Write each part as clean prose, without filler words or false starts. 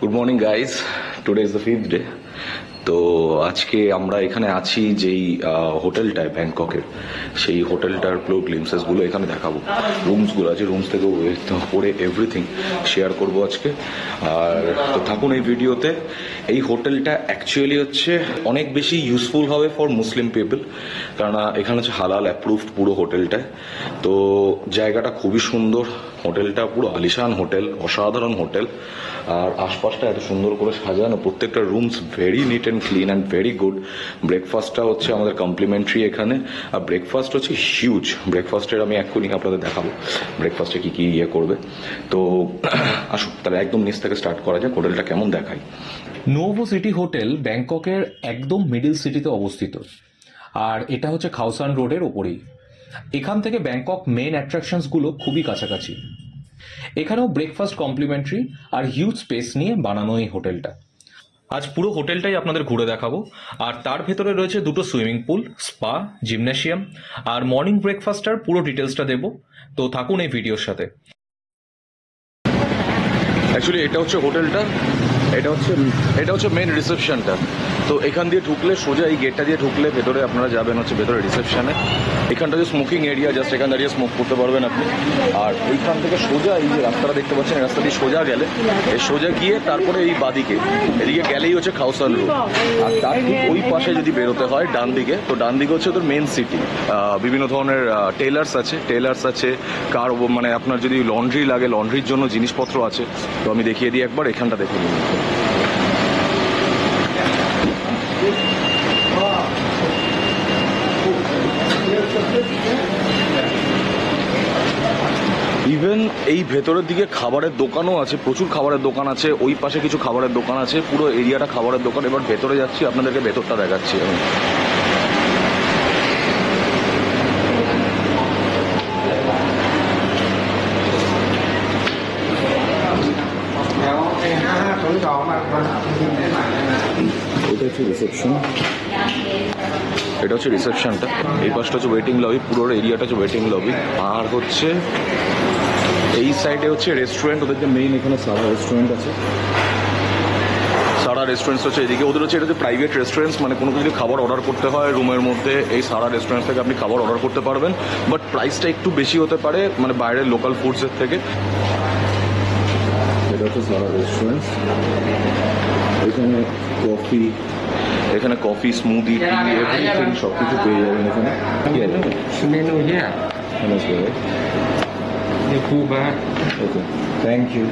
Good morning guys, today is the 5th day. তো আজকে আমরা এখানে আছি যেই হোটেলটায় ব্যাংককের, সেই হোটেলটার পুরো গ্লিমসেসগুলো এখানে দেখাবো। রুমসগুলো আছে, রুমস থেকে পরে এভরিথিং শেয়ার করবো আজকে। আর তো থাকুন এই ভিডিওতে। এই হোটেলটা অ্যাকচুয়ালি হচ্ছে অনেক বেশি ইউজফুল হবে ফর মুসলিম পিপল, কেননা এখানে হচ্ছে হালাল অ্যাপ্রুভড পুরো হোটেলটায়। তো জায়গাটা খুবই সুন্দর, হোটেলটা পুরো আলিশান হোটেল, অসাধারণ হোটেল। আর আশপাশটা এত সুন্দর করে সাজানো, প্রত্যেকটা rooms very neat and clean and very good. ব্রেকফাস্টটা হচ্ছে আমাদের কমপ্লিমেন্টারি এখানে, আর ব্রেকফাস্ট হচ্ছে হিউজ। ব্রেকফাস্টের আমি এক্ষুনি আপনাদের দেখাবো ব্রেকফাস্টে কি কি ইয়ে করবে। তো আসুন তাহলে একদম নিচ থেকে স্টার্ট করা যাক, হোটেলটা কেমন দেখায়। নোভো সিটি হোটেল ব্যাংককের একদম মিডল সিটিতে অবস্থিত, আর এটা হচ্ছে খাওসান রোডের ওপরেই। এখান থেকে ব্যাংকক মেন অ্যাট্রাকশনসগুলো খুবই কাছাকাছি। এখানেও ব্রেকফাস্ট কমপ্লিমেন্টারি আর হিউজ স্পেস নিয়ে বানানো এই হোটেলটা। আজ পুরো হোটেলটাই আপনাদের ঘুরে দেখাবো। আর তার ভেতরে রয়েছে দুটো সুইমিং পুল, স্পা, জিমন্যাসিয়াম, আর মর্নিং ব্রেকফাস্টার পুরো ডিটেলসটা দেবো। তো থাকুন এই ভিডিওর সাথে। অ্যাকচুয়ালি এটা হচ্ছে হোটেলটা, এটা হচ্ছে মেন রিসেপশনটা। তো এখান দিয়ে ঢুকলে সোজা এই গেটটা দিয়ে ঢুকলে ভেতরে আপনারা যাবেন হচ্ছে ভেতরে রিসেপশনে। এখানটা যে স্মোকিং এরিয়া, জাস্ট এখান দাঁড়িয়ে স্মোক করতে পারবেন আপনি। আর এইখান থেকে সোজা এই যে রাস্তাটা দেখতে পাচ্ছেন, এই রাস্তা দিয়ে সোজা গেলে, এই সোজা গিয়ে তারপরে এই বাদিকে এদিকে গেলেই হচ্ছে খাওসান রোড। আর তার ঠিক ওই পাশে যদি বেরোতে হয় ডান দিকে, তো ডান দিকে হচ্ছে ওদের মেন সিটি। বিভিন্ন ধরনের টেলার্স আছে, কার মানে আপনার যদি লন্ড্রি লাগে, লন্ড্রির জন্য জিনিসপত্র আছে। তো আমি দেখিয়ে দিই একবার, এখানটা দেখুন। ইভেন এই ভেতরের দিকে খাবারের দোকানও আছে, প্রচুর খাবারের দোকান আছে। ওই পাশে কিছু খাবারের দোকান আছে, পুরো এরিয়াটা খাবারের দোকান। এবার ভেতরে যাচ্ছি, আপনাদেরকে ভেতরটা দেখাচ্ছি আমি। এটা হচ্ছে রিসেপশন, এটা হচ্ছে রিসেপশনটা। এই পাশটা হচ্ছে ওয়েটিং লবি, পুরো এরিয়াটা হচ্ছে ওয়েটিং লবি। আর হচ্ছে এই সাইডে হচ্ছে রেস্টুরেন্ট, ওদের যে মেইন এখানে সারা রেস্টুরেন্ট আছে। সারা রেস্টুরেন্টস হচ্ছে এদিকে, ওদের হচ্ছে এটা হচ্ছে প্রাইভেট রেস্টুরেন্টস। মানে কোনো কিছু খাবার অর্ডার করতে হয় রুমের মধ্যে, এই সারা রেস্টুরেন্ট থেকে আপনি খাবার অর্ডার করতে পারবেন। বাট প্রাইসটা একটু বেশি হতে পারে মানে বাইরের লোকাল ফুডসের থেকে। এটা হচ্ছে সারা রেস্টুরেন্টস। এখানে কফি, স্মুদি, টি, এভরিথিং সব কিছু পেয়ে যাবেন এখানে। Menu here. The Cuba. Okay, thank you.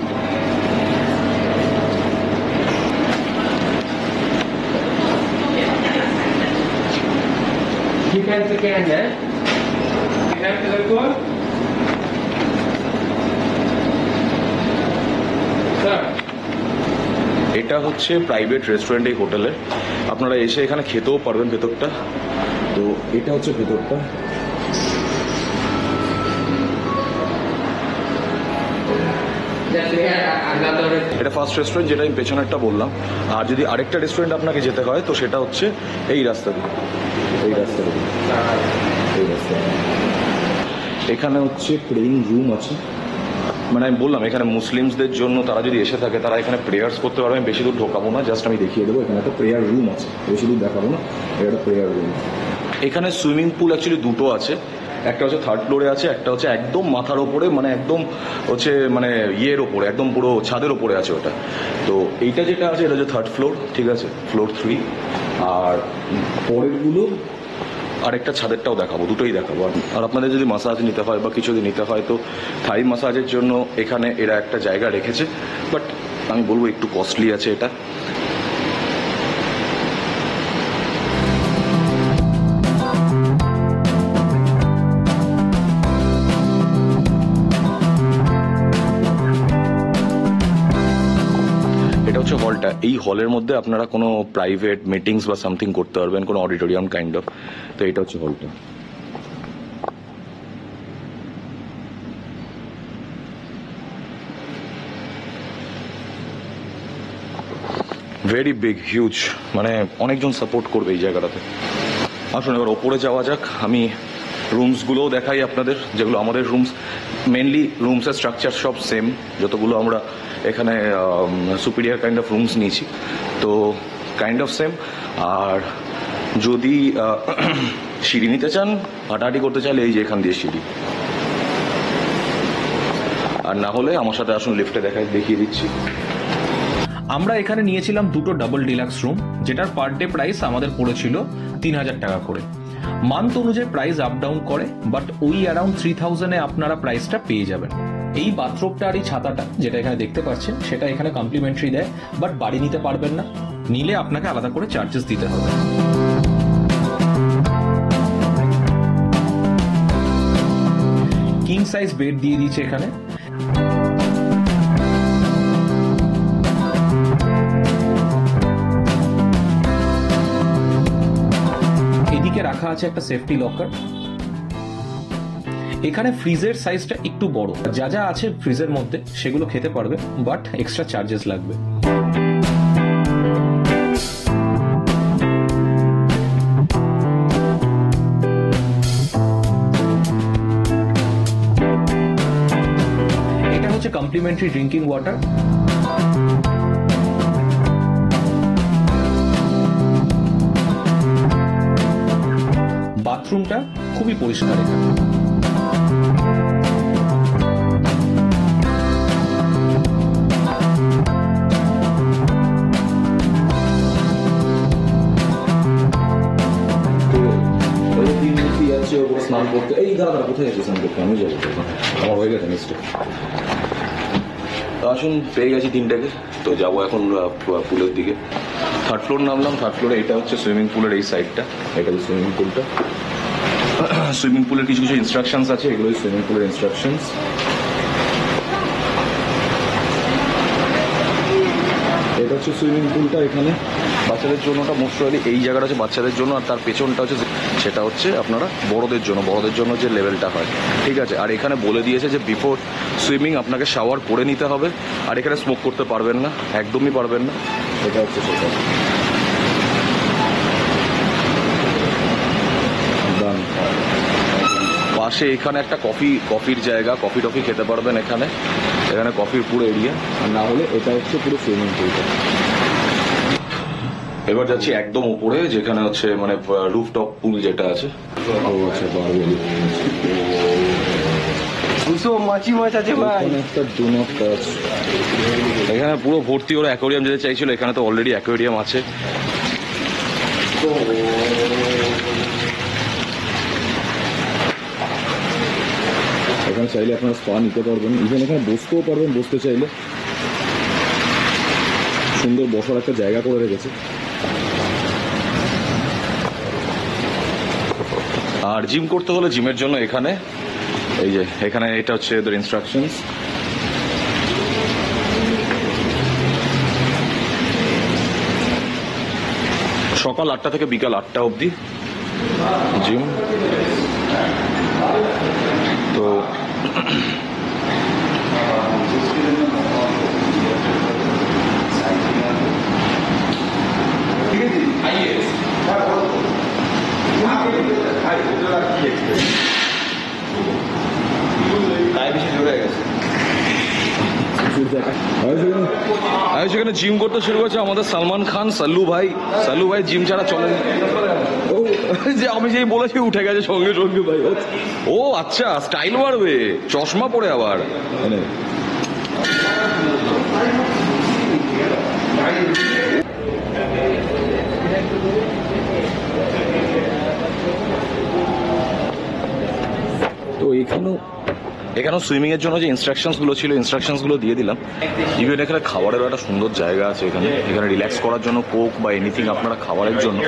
You can scan that. You have the code? Sir. এটা হচ্ছে প্রাইভেট রেস্টুরেন্ট এই হোটেলের। আপনারা এসে এখানে খেতেও পারবেন ভেতরটা। তো এটা হচ্ছে ভেতরটা। এটা ফার্স্ট রেস্টুরেন্ট, যেটা আমি পেছনেরটা বললাম। আর যদি আরেকটা রেস্টুরেন্ট আপনাকে যেতে হয় তো সেটা হচ্ছে এই রাস্তা দিয়ে, এই রাস্তা দিয়ে, এই রাস্তা। এখানে হচ্ছে প্রেইং রুম আছে। মানে আমি বললাম এখানে মুসলিমসদের জন্য, তারা যদি এসে থাকে তারা এখানে প্রেয়ার্স করতে পারবে। আমি বেশি দূর ঢোকাবো না, জাস্ট আমি দেখিয়ে দেবো। এখানে একটা প্রেয়ার রুম আছে, বেশি দূর দেখাবো না। এটা একটা প্রেয়ার রুম। এখানে সুইমিং পুল অ্যাকচুয়ালি দুটো আছে, একটা হচ্ছে থার্ড ফ্লোরে আছে, একটা হচ্ছে একদম মাথার ওপরে, মানে একদম হচ্ছে মানে ইয়ের ওপরে, একদম পুরো ছাদের ওপরে আছে ওটা। তো এইটা যেটা আছে এটা হচ্ছে থার্ড ফ্লোর, ঠিক আছে, ফ্লোর 3। আর পরেরগুলো আরেকটা ছাদেরটাও দেখাবো, দুটোই দেখাবো। আর আপনাদের যদি মাসাজ নিতে হয় বা কিছু নিতে হয় তো থাই মাসাজের জন্য এখানে এরা একটা জায়গা রেখেছে। বাট আমি বলবো একটু কস্টলি আছে এটা। এটা হচ্ছে হলটা। এই হলের মধ্যে আপনারা কোনো প্রাইভেট মিটিংস বা সামথিং করতে পারবেন, কোনো অডিটোরিয়াম কাইন্ড অফ। তো এটা হচ্ছে হলটা। ভেরি বিগ, হিউজ, মানে অনেকজন সাপোর্ট করবে এই জায়গাটাতে। আসুন এবার ওপরে যাওয়া যাক, আমি রুমসগুলোও দেখাই আপনাদের, যেগুলো আমাদের রুমস। মেনলি রুমসের স্ট্রাকচার সব সেম, যতগুলো আমরা এখানে সুপিরিয়ার কাইন্ড অফ রুমস নিয়েছি, তো কাইন্ড অফ সেম। আর যদি সিঁড়ি নিতে চান, হাঁটাহাঁটি করতে চাইলে এই যে এখান দিয়ে সিঁড়ি, আর না হলে আমার সাথে আসুন, লিফটে দেখিয়ে দিচ্ছি। আমরা এখানে নিয়েছিলাম দুটো ডাবল ডিলাক্স রুম, যেটার পার ডে প্রাইস আমাদের পড়েছিল 3,000 টাকা করে। মান্থ অনুযায়ী প্রাইস আপ ডাউন করে, বাট ওই অ্যারাউন্ড 3,000-এ আপনারা প্রাইসটা পেয়ে যাবেন। এই বাথরুমটা আর এই ছাতাটা যেটা এখানে দেখতে পাচ্ছেন, সেটা এখানে কমপ্লিমেন্টারি দেয়, বাট বাড়ি নিতে পারবেন না, নিলে আপনাকে আলাদা করে চার্জেস দিতে হবে। কিং সাইজ বেড দিয়ে দিয়েছে এখানে। এদিকে রাখা আছে একটা সেফটি লকার। এখানে ফ্রিজের সাইজটা একটু বড়, যা যা আছে ফ্রিজের মধ্যে সেগুলো খেতে পারবে, বাট এক্সট্রা চার্জেস লাগবে। এটা হচ্ছে কমপ্লিমেন্টারি ড্রিঙ্কিং ওয়াটার। বাথরুমটা খুবই পরিষ্কার এখানে। স্নান করতে, এই দাদা কোথায় আছে স্নান করতে? আমি যাবো, আমার হয়ে গেছে নিশ্চয়। তো আসুন, পেয়ে গেছি 3টাকে, তো যাবো এখন পুলের দিকে। 3rd ফ্লোর নামলাম। 3rd ফ্লোরে এটা হচ্ছে সুইমিং পুলের এই সাইডটা, এটা হচ্ছে সুইমিং পুলটা। সুইমিং পুলের কিছু কিছু ইনস্ট্রাকশনস আছে, এগুলো সুইমিং পুলের ইনস্ট্রাকশনস। এটা হচ্ছে সুইমিং পুলটা। এখানে বাচ্চাদের জন্যটা মোস্টলি এই জায়গাটা হচ্ছে বাচ্চাদের জন্য, আর তার পেছনটা হচ্ছে সেটা হচ্ছে আপনারা বড়দের জন্য যে লেভেলটা হয়, ঠিক আছে। আর এখানে বলে দিয়েছে যে বিফোর সুইমিং আপনাকে শাওয়ার করে নিতে হবে, আর এখানে স্মোক করতে পারবেন না, একদমই পারবেন না। এটা হচ্ছে সেটা। পাশে এখানে একটা কফির জায়গা, কফি টফি খেতে পারবেন এখানে কফির পুরো এরিয়া। আর না হলে এটা হচ্ছে পুরো সুইমিং পুলটা। এবার যাচ্ছি একদম উপরে, যেখানে হচ্ছে মানে রুফটপ পুল যেটা আছে। এখানে পুরো ভর্তি, ওরা অ্যাকোয়ারিয়াম যেতে চাইছিল, এখানে তো অলরেডি অ্যাকোয়ারিয়াম আছে। এখানে চাইলে আপনারা স্পা নিতে পারবেন, ইভেন এখানে বসতেও পারবেন, বসতে চাইলে। সুন্দর বসার একটা জায়গা করে রেখেছে। আর জিম করতে হলে জিমের জন্য এখানে এই যে এখানে এটা হচ্ছে এদের ইনস্ট্রাকশনস। সকাল 8টা থেকে বিকাল 8টা অবধি জিম। তো সেখানে জিম করতে শুরু করেছে আমাদের সালমান খান, সাল্লু ভাই জিম ছাড়া চলে। ও যে আমি যেই বলেছি উঠে গেছে সঙ্গে সঙ্গে ভাই। ও আচ্ছা, স্টাইল মারবে, চশমা পরে আবার। তো এখানেও সুইমিং এর জন্য যে ইনস্ট্রাকশনস গুলো ছিল, ইনস্ট্রাকশনস গুলো দিয়ে দিলাম। ইভেন এখানে খাবারের একটা সুন্দর জায়গা আছে, এখানে রিল্যাক্স করার জন্য কোক বা এনিথিং আপনারা খাবারের জন্য।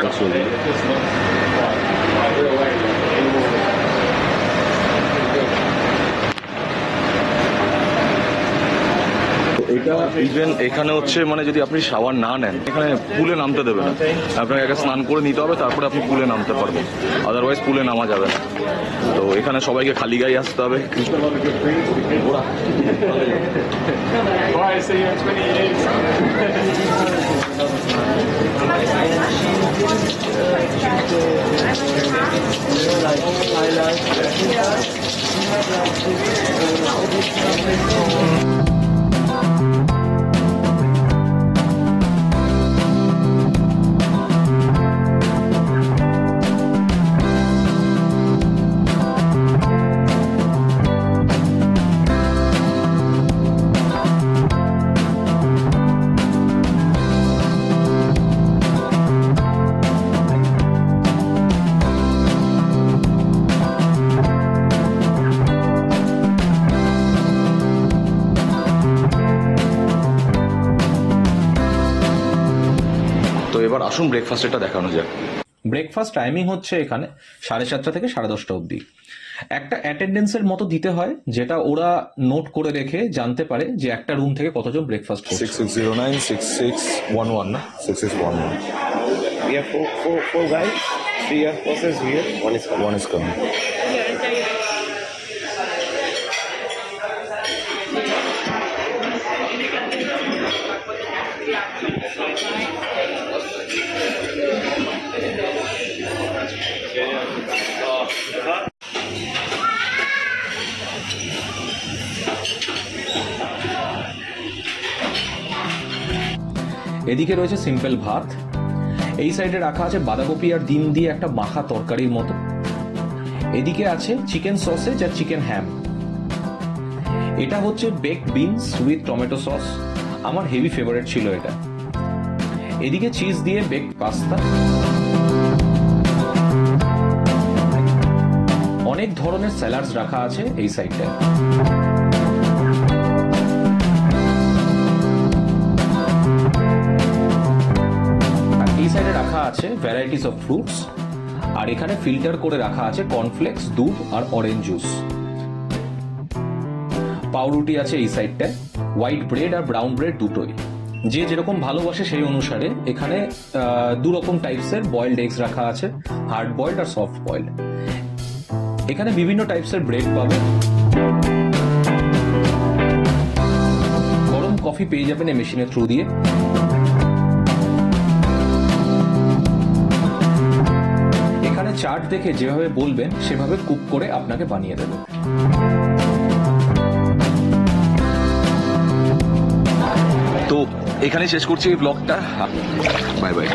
এটা ইভেন এখানে হচ্ছে মানে যদি আপনি শাওয়ার না নেন, এখানে পুলে নামতে দেবে না, আপনাকে আগে স্নান করে নিতে হবে, তারপরে আপনি পুলে নামতে পারবেন, আদারওয়াইজ পুলে নামা যাবে না। তো এখানে সবাইকে খালি গায়ে আসতে হবে। তো এবার আসুন ব্রেকফাস্টটা দেখানো যাক। ব্রেকফাস্ট টাইমিং হচ্ছে এখানে 7:30 থেকে 10:30 অবধি। একটা অ্যাটেন্ডেন্সের মতো দিতে হয়, যেটা ওরা নোট করে রেখে জানতে পারে যে একটা রুম থেকে কতজন ব্রেকফাস্ট করছে। 6609 না 6611 We have four guys. 3 are process here. One is coming. one is coming. এদিকে রয়েছে সিম্পল ভাত, এই সাইডে রাখা আছে বাঁধাকপি আর ডিম দিয়ে একটা মাখা তরকারির মতো। এদিকে আছে চিকেন সসেজ আর চিকেন হ্যাম। এটা হচ্ছে bake beans with tomato sauce, আমার হেভি ফেভারিট ছিল এটা। এদিকে চিজ দিয়ে বেক পাস্তা। অনেক ধরনের স্যালাডস রাখা আছে এই সাইডটায়। এই সাইডে রাখা আছে ভ্যারাইটিস অফ ফ্রুটস, আর এখানে ফিল্টার করে রাখা আছে কর্নফ্লেক্স, দুধ আর অরেঞ্জ জুস। পাউরুটি আছে এই সাইডটায়, হোয়াইট ব্রেড আর ব্রাউন ব্রেড দুটোই। যে যেরকম ভালোবাসে সেই অনুসারে এখানে দু রকম টাইপসের বয়েলড এগস রাখা আছে, হার্ড বয়েলড আর সফট বয়েলড। এখানে বিভিন্ন টাইপসের ব্রেড পাবে। গরম কফি পেয়ে যাবেন এই মেশিনের থ্রু দিয়ে। এখানে চার্ট দেখে যেভাবে বলবেন সেভাবে কুক করে আপনাকে বানিয়ে দেবে। তো এখানে শেষ করছি এই ব্লগটা। Bye bye.